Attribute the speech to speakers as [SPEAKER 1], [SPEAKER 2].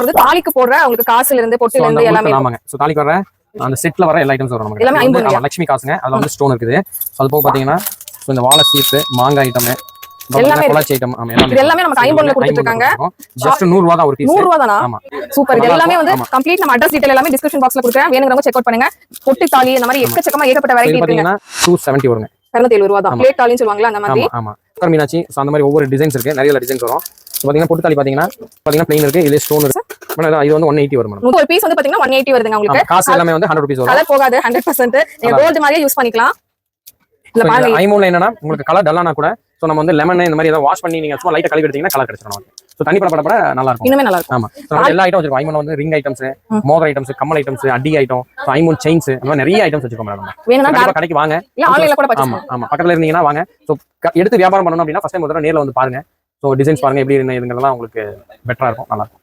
[SPEAKER 1] அதாவது தாலிக்கு போடுற உங்களுக்கு காசுல இருந்து பொட்டுல இருந்து எல்லாமே
[SPEAKER 2] ஆமாங்க. சோ தாலிக்கு வர அந்த செட்ல வர எல்லா ஐட்டம்ஸ் வரும் நமக்கு.
[SPEAKER 1] எல்லாமே 50
[SPEAKER 2] லட்சுமி காசுங்க. அதுல வந்து ஸ்டோன் இருக்குது. சோ அது போக பாத்தீங்கன்னா இந்த வாழை சீப்பு, மாங்காய் ஐட்டம்,
[SPEAKER 1] எல்லாமே
[SPEAKER 2] கொலாச்சி ஐட்டம்,
[SPEAKER 1] இது எல்லாமே நமக்கு 50ல கொடுத்துட்டு இருக்காங்க.
[SPEAKER 2] ஜஸ்ட் 100 ரூபாய் தான் ஒரு பீஸ்.
[SPEAKER 1] 100 ரூபாய் தானா?
[SPEAKER 2] ஆமா.
[SPEAKER 1] சூப்பர். இது எல்லாமே வந்து கம்ப்ளீட் நம்ம அட்ரஸ் டீடைல் எல்லாமே டிஸ்கிரிப்ஷன் பாக்ஸ்ல கொடுக்குறேன். வேணும்ங்கறவங்க செக் அவுட் பண்ணுங்க. பொட்டு தாலி இந்த மாதிரி எக்கச்சக்கமா ஏகப்பட்ட வெரைட்டி இருக்குங்க.
[SPEAKER 2] 270 வருங்க.
[SPEAKER 1] 270 ரூபாய் தான். பிளேட் தாலின்னு சொல்வாங்கல அந்த மாதிரி.
[SPEAKER 2] ஆமா. சக்கர மீனாட்சி சோ அந்த மாதிரி ஒவ்வொரு டிசைன்ஸ் இருக்கு. நிறைய டிசைன்ஸ் வரும். பாத்தீங்கன்னா பொட்டு தாலி பாத்தீங்கன்னா ப்ளைன் இருக்கு. இதுல ஸ்டோன் இருக்கு. இது வந்து 180 வரும் மேடம்.
[SPEAKER 1] ஒரு பீஸ் வந்து பாத்தீங்கன்னா 180 வருதுங்க உங்களுக்கு.
[SPEAKER 2] காசு எல்லாமே வந்து 100 ரூபீஸ் வரும்.
[SPEAKER 1] கலர் போகாது 100%. நீங்க கோல்ட் மாதிரியே யூஸ் பண்ணிக்கலாம்.
[SPEAKER 2] இல்ல பாருங்க ஐமோன்ல என்னன்னா உங்களுக்கு கலர் டல்லானா கூட சோ நம்ம வந்து லெமன் இந்த மாதிரி ஏதாவது வாஷ் பண்ணி நீங்க சும்மா லைட்டா கழுவி எடுத்தீங்கன்னா கலர் கிடைச்சிரும் நமக்கு. சோ தண்ணி பட நல்லா இருக்கும்.
[SPEAKER 1] இன்னுமே நல்லா இருக்கும்.
[SPEAKER 2] ஆமா. நம்ம எல்லா ஐட்டம் வச்சிருக்கோம். ஐமோன்ல வந்து ரிங் ஐட்டம்ஸ், மோதிர ஐட்டம்ஸ், கம்மல் ஐட்டம்ஸ், அடி ஐட்டம், சோ ஐமோன் செயின்ஸ் இந்த மாதிரி நிறைய ஐட்டம்ஸ் வச்சிருக்கோம் மேடம். வேணும்னா கடைக்கு வாங்க.
[SPEAKER 1] இல்ல ஆன்லைன்ல கூட பர்ச்சேஸ் பண்ணலாம்.
[SPEAKER 2] ஆமா. பக்கத்துல இருந்தீங்கன்னா வாங்க. சோ எடுத்து வியாபாரம் பண்ணனும் அப்படினா ஃபர்ஸ்ட் டைம் ஒரு தடவை நேர்ல வந்து பாருங்க. சோ டிசைன்ஸ் பாருங்க எப்படி இருக்குங்கிறதெல்லாம் உங்களுக்கு பெட்டரா இருக்கும். நல்லா இருக்கும்.